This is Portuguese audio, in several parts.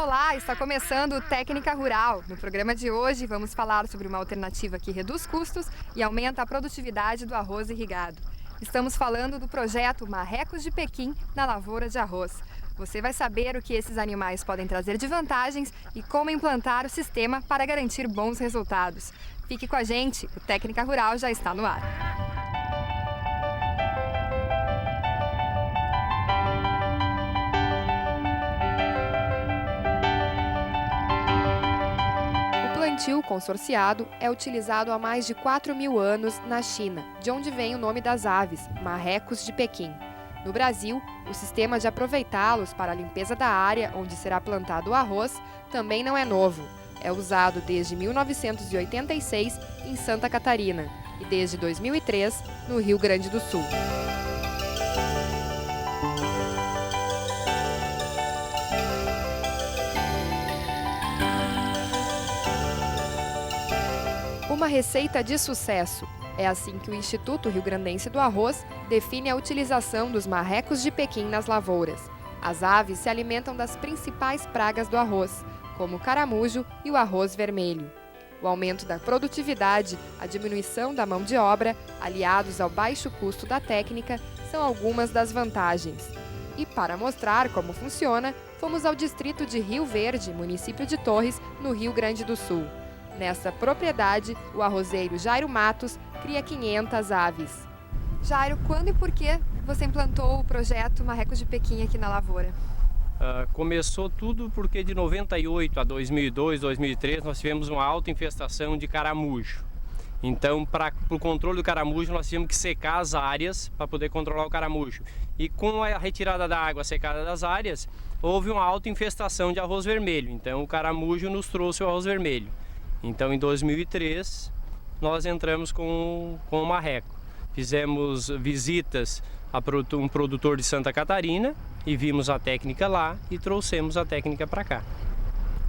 Olá, está começando o Técnica Rural. No programa de hoje vamos falar sobre uma alternativa que reduz custos e aumenta a produtividade do arroz irrigado. Estamos falando do projeto Marrecos de Pequim na lavoura de arroz. Você vai saber o que esses animais podem trazer de vantagens e como implantar o sistema para garantir bons resultados. Fique com a gente, o Técnica Rural já está no ar. O plantio consorciado é utilizado há mais de 4.000 anos na China, de onde vem o nome das aves, marrecos de Pequim. No Brasil, o sistema de aproveitá-los para a limpeza da área onde será plantado o arroz também não é novo. É usado desde 1986 em Santa Catarina e desde 2003 no Rio Grande do Sul. Uma receita de sucesso. É assim que o Instituto Rio-Grandense do Arroz define a utilização dos marrecos de Pequim nas lavouras. As aves se alimentam das principais pragas do arroz, como o caramujo e o arroz vermelho. O aumento da produtividade, a diminuição da mão de obra, aliados ao baixo custo da técnica, são algumas das vantagens. E para mostrar como funciona, fomos ao distrito de Rio Verde, município de Torres, no Rio Grande do Sul. Nessa propriedade, o arrozeiro Jairo Matos cria 500 aves. Jairo, quando e por que você implantou o projeto Marrecos de Pequim aqui na lavoura? Começou tudo porque de 98 a 2002, 2003 nós tivemos uma alta infestação de caramujo. Então, para o controle do caramujo, nós tínhamos que secar as áreas para poder controlar o caramujo. E com a retirada da água, a secada das áreas, houve uma alta infestação de arroz vermelho. Então, o caramujo nos trouxe o arroz vermelho. Então, em 2003, nós entramos com o marreco. Fizemos visitas a um produtor de Santa Catarina e vimos a técnica lá e trouxemos a técnica para cá.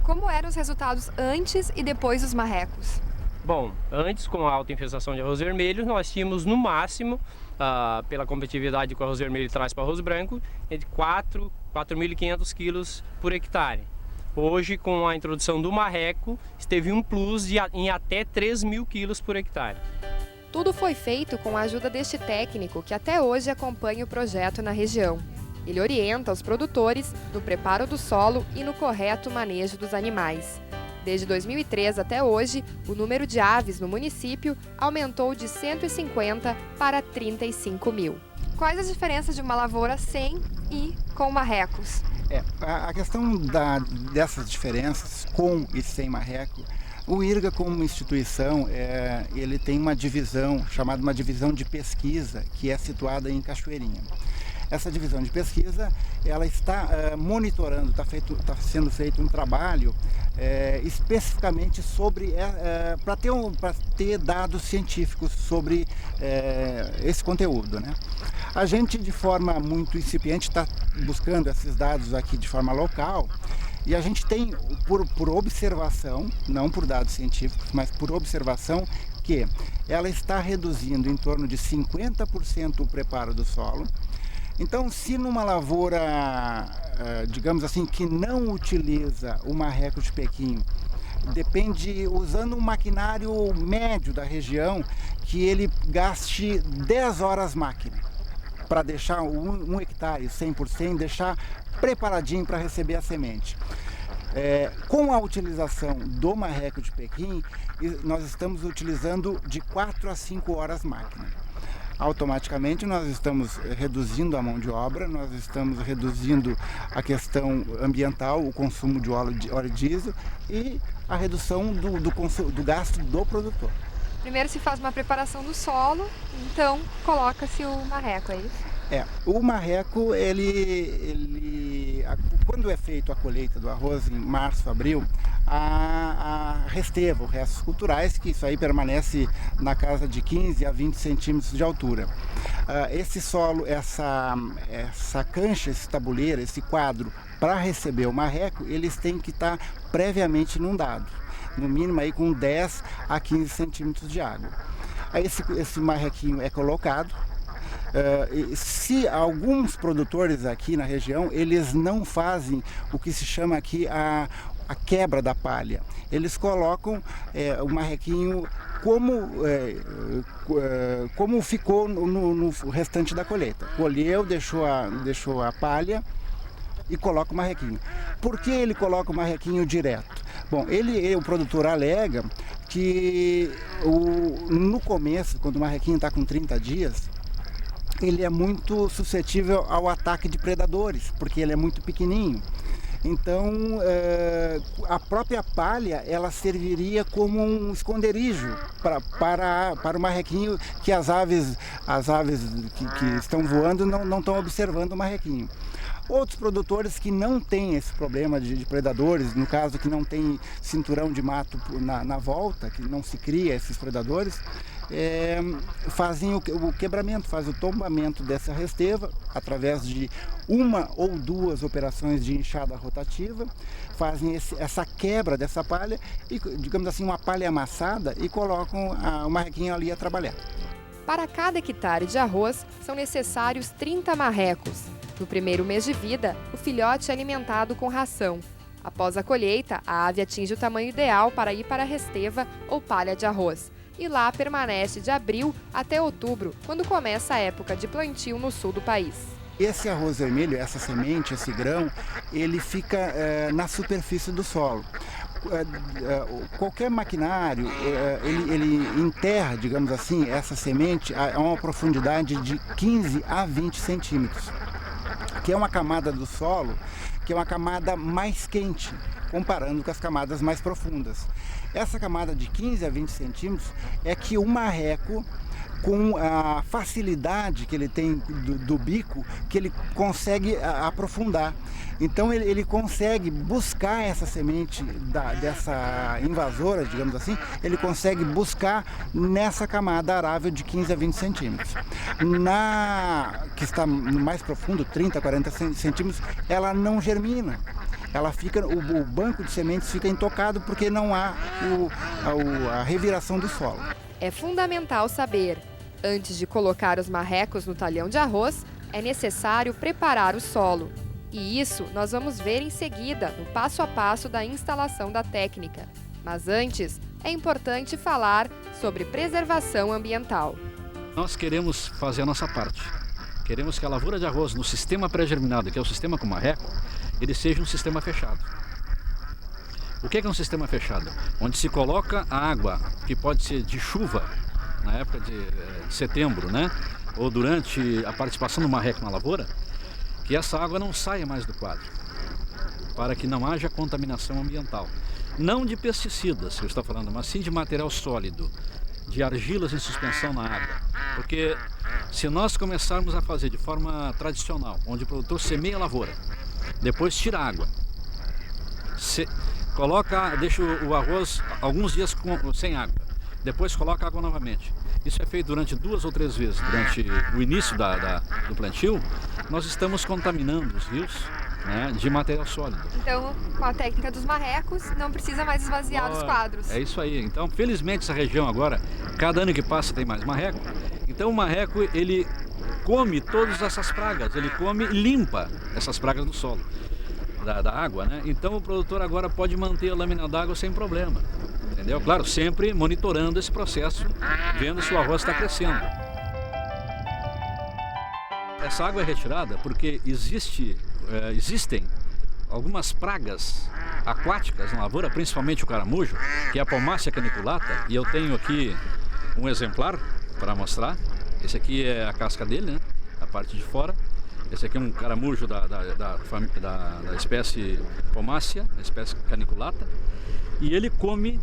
Como eram os resultados antes e depois dos marrecos? Bom, antes, com a alta infestação de arroz vermelho, nós tínhamos no máximo, pela competitividade que o arroz vermelho traz para o arroz branco, de 4.500 quilos por hectare. Hoje, com a introdução do marreco, teve um plus em até 3.000 quilos por hectare. Tudo foi feito com a ajuda deste técnico que até hoje acompanha o projeto na região. Ele orienta os produtores no preparo do solo e no correto manejo dos animais. Desde 2003 até hoje, o número de aves no município aumentou de 150 para 35 mil. Quais as diferenças de uma lavoura sem e com marrecos? A questão dessas diferenças com e sem marreco, o IRGA como instituição, ele tem uma divisão, chamada uma divisão de pesquisa, que é situada em Cachoeirinha. Essa divisão de pesquisa, ela está monitorando, está sendo feito um trabalho especificamente sobre, para ter dados científicos sobre esse conteúdo, né? A gente, de forma muito incipiente, está buscando esses dados aqui de forma local e a gente tem, por observação, não por dados científicos, mas por observação, que ela está reduzindo em torno de 50% o preparo do solo. Então, se numa lavoura, digamos assim, que não utiliza o marreco de Pequim, depende, usando um maquinário médio da região, que ele gaste 10 horas máquina para deixar um hectare 100%, deixar preparadinho para receber a semente. Com a utilização do marreco de Pequim, nós estamos utilizando de 4 a 5 horas máquina. Automaticamente nós estamos reduzindo a mão de obra, nós estamos reduzindo a questão ambiental, o consumo de óleo diesel e a redução do gasto do produtor. Primeiro se faz uma preparação do solo, então coloca-se o marreco, é isso? O marreco, quando é feito a colheita do arroz em março, abril, a resteva, restos culturais, que isso aí permanece na casa de 15 a 20 centímetros de altura. Esse solo, essa cancha, esse tabuleiro, esse quadro, para receber o marreco, eles têm que estar previamente inundados, no mínimo aí com 10 a 15 centímetros de água. Aí esse marrequinho é colocado, Se alguns produtores aqui na região, eles não fazem o que se chama aqui a quebra da palha. Eles colocam o marrequinho como ficou no restante da colheita. Colheu, deixou a palha e coloca o marrequinho. Por que ele coloca o marrequinho direto? Bom, o produtor alega que no começo, quando o marrequinho está com 30 dias, ele é muito suscetível ao ataque de predadores, porque ele é muito pequenininho. Então, a própria palha, ela serviria como um esconderijo para o marrequinho, que as aves que estão voando não estão observando o marrequinho. Outros produtores que não têm esse problema de predadores, no caso que não tem cinturão de mato na volta, que não se cria esses predadores, fazem o quebramento, fazem o tombamento dessa resteva através de uma ou duas operações de enxada rotativa, fazem essa quebra dessa palha e, digamos assim, uma palha amassada e colocam o marrequinho ali a trabalhar. Para cada hectare de arroz, são necessários 30 marrecos. No primeiro mês de vida, o filhote é alimentado com ração. Após a colheita, a ave atinge o tamanho ideal para ir para a resteva ou palha de arroz. E lá permanece de abril até outubro, quando começa a época de plantio no sul do país. Esse arroz vermelho, essa semente, esse grão, ele fica na superfície do solo. Qualquer maquinário, ele enterra, digamos assim, essa semente a uma profundidade de 15 a 20 centímetros, que é uma camada do solo, que é uma camada mais quente, comparando com as camadas mais profundas. Essa camada de 15 a 20 centímetros é que o marreco, com a facilidade que ele tem do bico, que ele consegue aprofundar. Então ele consegue buscar essa semente dessa invasora, digamos assim, ele consegue buscar nessa camada arável de 15 a 20 centímetros. Que está mais profundo, 30 a 40 centímetros, ela não germina. O banco de sementes fica intocado porque não há a reviração do solo. É fundamental saber, antes de colocar os marrecos no talhão de arroz, é necessário preparar o solo. E isso nós vamos ver em seguida, no passo a passo da instalação da técnica. Mas antes, é importante falar sobre preservação ambiental. Nós queremos fazer a nossa parte. Queremos que a lavoura de arroz no sistema pré-germinado, que é o sistema com marreco, ele seja um sistema fechado. O que é um sistema fechado? Onde se coloca a água, que pode ser de chuva, na época de setembro, né? Ou durante a participação do marreco na lavoura, que essa água não saia mais do quadro, para que não haja contaminação ambiental. Não de pesticidas, que eu estou falando, mas sim de material sólido, de argilas em suspensão na água. Porque se nós começarmos a fazer de forma tradicional, onde o produtor semeia a lavoura, depois tira a água, deixa o arroz alguns dias sem água, depois coloca água novamente. Isso é feito durante 2 ou 3 vezes durante o início do plantio. Nós estamos contaminando os rios, né, de material sólido. Então, com a técnica dos marrecos, não precisa mais esvaziar os quadros. É isso aí. Então, felizmente, essa região agora, cada ano que passa tem mais marreco. Então, o marreco, ele come todas essas pragas, ele come e limpa essas pragas do solo, da água, né? Então, o produtor agora pode manter a lâmina d'água sem problema. Entendeu? Claro, sempre monitorando esse processo, vendo se o arroz está crescendo. Essa água é retirada porque existem algumas pragas aquáticas na lavoura, principalmente o caramujo, que é a Pomassia caniculata, e eu tenho aqui um exemplar para mostrar. Esse aqui é a casca dele, né? A parte de fora. Esse aqui é um caramujo da espécie Pomassia, a espécie caniculata, e ele come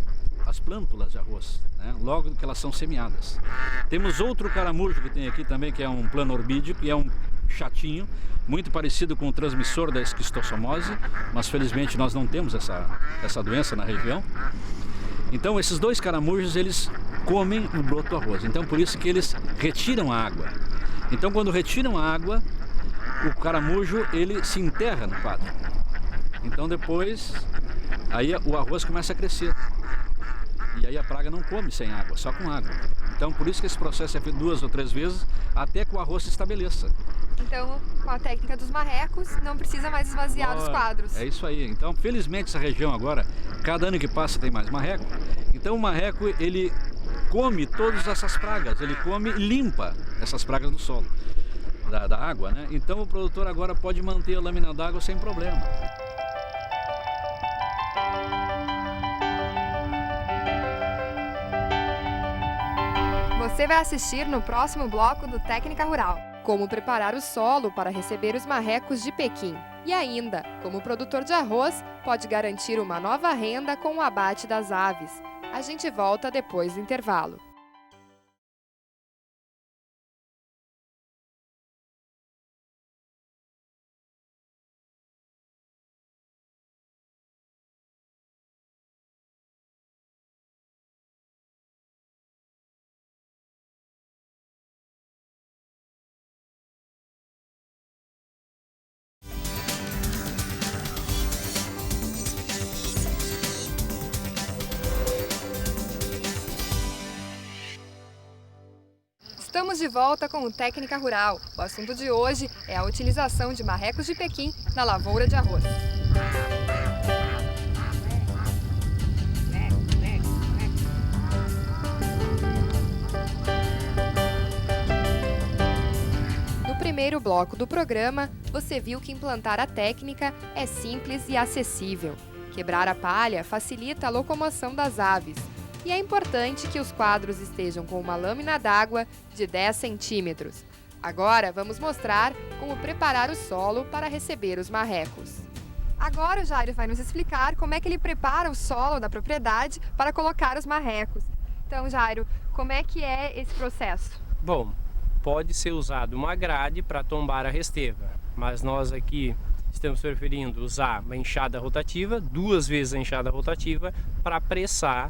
as plântulas de arroz, né, logo que elas são semeadas. Temos outro caramujo que tem aqui também, que é um planorbídeo, que é um chatinho, muito parecido com o transmissor da esquistossomose, mas felizmente nós não temos essa doença na região. Então esses dois caramujos, eles comem o broto do arroz, então por isso que eles retiram a água. Então quando retiram a água, o caramujo, ele se enterra no quadro. Então depois, aí o arroz começa a crescer. E aí a praga não come sem água, só com água. Então, por isso que esse processo é feito 2 ou 3 vezes até que o arroz se estabeleça. Então, com a técnica dos marrecos, não precisa mais esvaziar os quadros. É isso aí. Então, felizmente, essa região agora, cada ano que passa tem mais marreco. Então, o marreco, ele come todas essas pragas, ele come e limpa essas pragas do solo, da água, né? Então, o produtor agora pode manter a lâmina d'água sem problema. Você vai assistir no próximo bloco do Técnica Rural. Como preparar o solo para receber os marrecos de Pequim. E ainda, como o produtor de arroz pode garantir uma nova renda com o abate das aves. A gente volta depois do intervalo. Estamos de volta com o Técnica Rural. O assunto de hoje é a utilização de marrecos de Pequim na lavoura de arroz. No primeiro bloco do programa, você viu que implantar a técnica é simples e acessível. Quebrar a palha facilita a locomoção das aves. E é importante que os quadros estejam com uma lâmina d'água de 10 centímetros. Agora vamos mostrar como preparar o solo para receber os marrecos. Agora o Jairo vai nos explicar como é que ele prepara o solo da propriedade para colocar os marrecos. Então, Jairo, como é que é esse processo? Bom, pode ser usado uma grade para tombar a resteva, mas nós aqui estamos preferindo usar uma enxada rotativa, 2 vezes a enxada rotativa, para pressar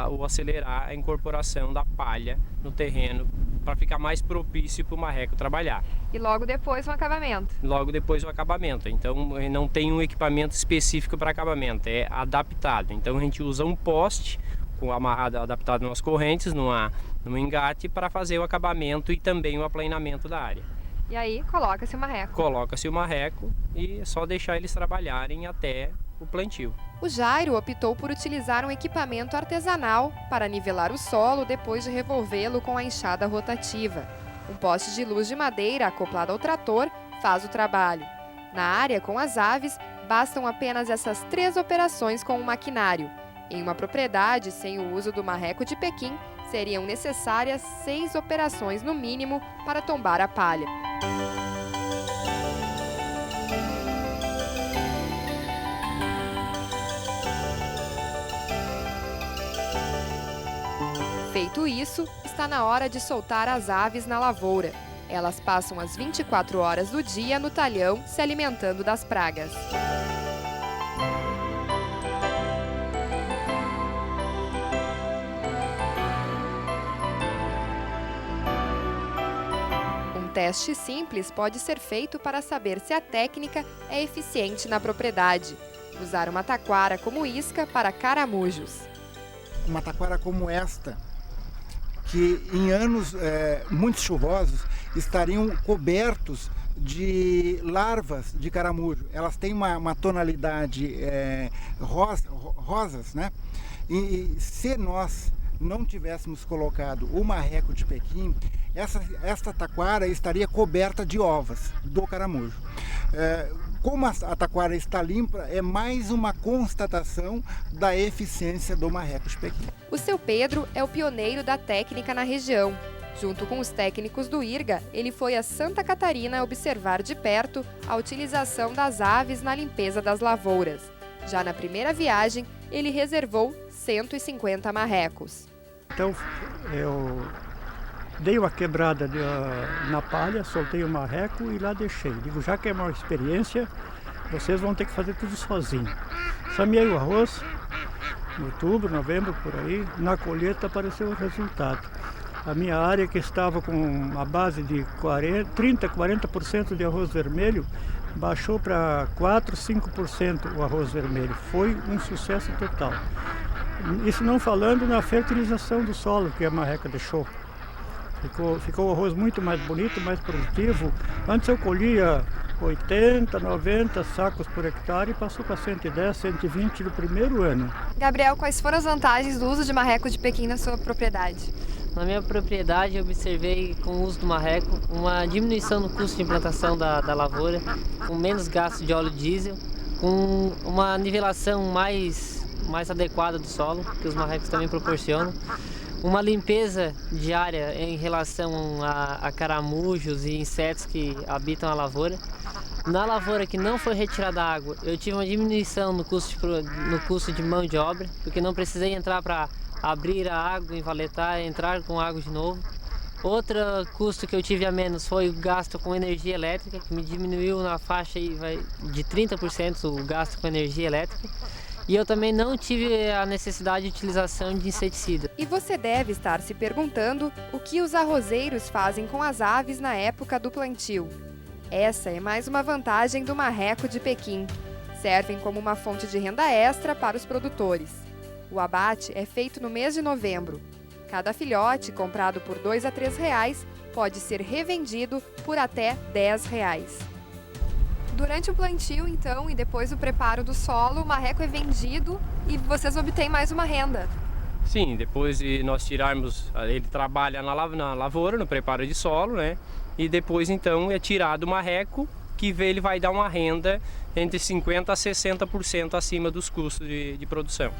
ou acelerar a incorporação da palha no terreno para ficar mais propício para o marreco trabalhar. E logo depois o acabamento? Logo depois o acabamento. Então não tem um equipamento específico para acabamento, é adaptado. Então a gente usa um poste amarrado, adaptado nas correntes, num engate para fazer o acabamento e também o aplanamento da área. E aí coloca-se o marreco? Coloca-se o marreco e é só deixar eles trabalharem até o plantio. O Jairo optou por utilizar um equipamento artesanal para nivelar o solo depois de revolvê-lo com a enxada rotativa. Um poste de luz de madeira acoplado ao trator faz o trabalho. Na área com as aves, bastam apenas essas 3 operações com o maquinário. Em uma propriedade sem o uso do marreco de Pequim, seriam necessárias 6 operações no mínimo para tombar a palha. Feito isso, está na hora de soltar as aves na lavoura. Elas passam as 24 horas do dia no talhão, se alimentando das pragas. Um teste simples pode ser feito para saber se a técnica é eficiente na propriedade. Usar uma taquara como isca para caramujos. Uma taquara como esta, que em anos muito chuvosos estariam cobertos de larvas de caramujo. Elas têm uma tonalidade rosas, né? E se nós não tivéssemos colocado o marreco de Pequim, esta taquara estaria coberta de ovas do caramujo. Como a taquara está limpa, é mais uma constatação da eficiência do marreco de Pequim. O seu Pedro é o pioneiro da técnica na região. Junto com os técnicos do IRGA, ele foi a Santa Catarina observar de perto a utilização das aves na limpeza das lavouras. Já na primeira viagem, ele reservou 150 marrecos. Então, eu dei uma quebrada na palha, soltei o marreco e lá deixei. Digo, já que é uma experiência, vocês vão ter que fazer tudo sozinho. Semeei o arroz, em outubro, novembro, por aí. Na colheita apareceu o resultado. A minha área, que estava com uma base de 30-40% de arroz vermelho, baixou para 4-5% o arroz vermelho. Foi um sucesso total. Isso não falando na fertilização do solo que a marreca deixou. Ficou o arroz muito mais bonito, mais produtivo. Antes eu colhia 80, 90 sacos por hectare e passou para 110, 120 no primeiro ano. Gabriel, quais foram as vantagens do uso de marreco de Pequim na sua propriedade? Na minha propriedade, eu observei, com o uso do marreco, uma diminuição no custo de implantação da lavoura, com menos gasto de óleo diesel, com uma nivelação mais adequada do solo, que os marrecos também proporcionam, uma limpeza diária em relação a caramujos e insetos que habitam a lavoura. Na lavoura que não foi retirada a água, eu tive uma diminuição no custo de mão de obra, porque não precisei entrar para abrir a água, envaletar, entrar com água de novo. Outro custo que eu tive a menos foi o gasto com energia elétrica, que me diminuiu na faixa de 30% o gasto com energia elétrica. E eu também não tive a necessidade de utilização de inseticida. E você deve estar se perguntando o que os arrozeiros fazem com as aves na época do plantio. Essa é mais uma vantagem do marreco de Pequim. Servem como uma fonte de renda extra para os produtores. O abate é feito no mês de novembro. Cada filhote, comprado por R$ 2 a R$ 3, pode ser revendido por até R$ 10. Durante o plantio, então, e depois do preparo do solo, o marreco é vendido e vocês obtêm mais uma renda. Sim, depois de nós tirarmos, ele trabalha na lavoura, no preparo de solo, né? E depois, então, é tirado o marreco, que ele vai dar uma renda entre 50% a 60% acima dos custos de produção.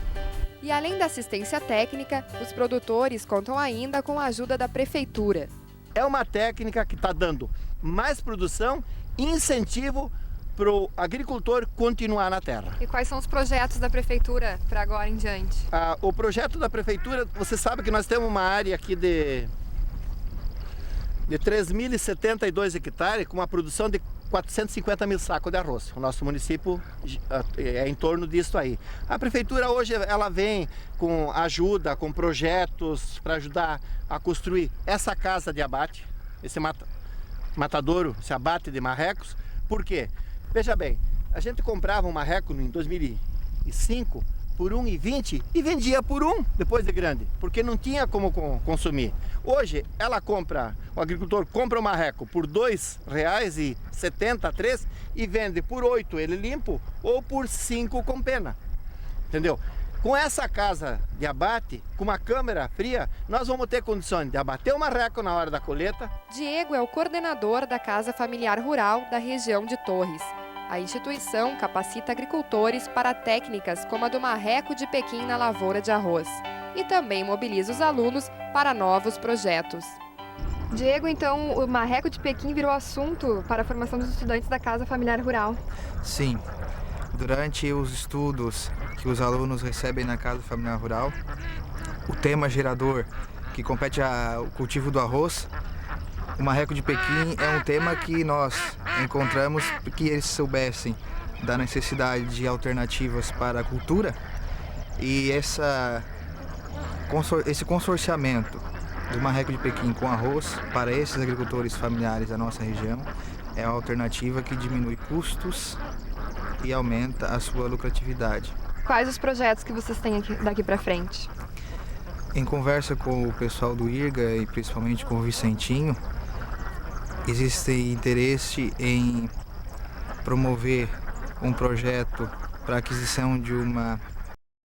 E além da assistência técnica, os produtores contam ainda com a ajuda da prefeitura. É uma técnica que está dando mais produção e incentivo para o agricultor continuar na terra. E quais são os projetos da prefeitura para agora em diante? O projeto da prefeitura, você sabe que nós temos uma área aqui de 3.072 hectares com uma produção de 450 mil sacos de arroz. O nosso município é em torno disso aí. A prefeitura hoje ela vem com ajuda, com projetos para ajudar a construir essa casa de abate, esse matadouro, esse abate de marrecos. Por quê? Veja bem, a gente comprava um marreco em 2005 por R$ 1,20 e vendia por R$ 1 depois de grande, porque não tinha como consumir. Hoje, o agricultor compra o marreco por R$ 2,70, R$ 3 e vende por R$ 8 ele limpo ou por R$ 5 com pena, entendeu? Com essa casa de abate, com uma câmera fria, nós vamos ter condições de abater o marreco na hora da colheita. Diego é o coordenador da Casa Familiar Rural da região de Torres. A instituição capacita agricultores para técnicas como a do marreco de Pequim na lavoura de arroz e também mobiliza os alunos para novos projetos. Diego, então, o marreco de Pequim virou assunto para a formação dos estudantes da Casa Familiar Rural? Sim. Durante os estudos que os alunos recebem na Casa Familiar Rural, o tema gerador, que compete ao cultivo do arroz, o marreco de Pequim é um tema que nós encontramos que eles soubessem da necessidade de alternativas para a cultura e esse consorciamento do marreco de Pequim com arroz para esses agricultores familiares da nossa região é uma alternativa que diminui custos e aumenta a sua lucratividade. Quais os projetos que vocês têm daqui para frente? Em conversa com o pessoal do IRGA e principalmente com o Vicentinho, existe interesse em promover um projeto para aquisição de uma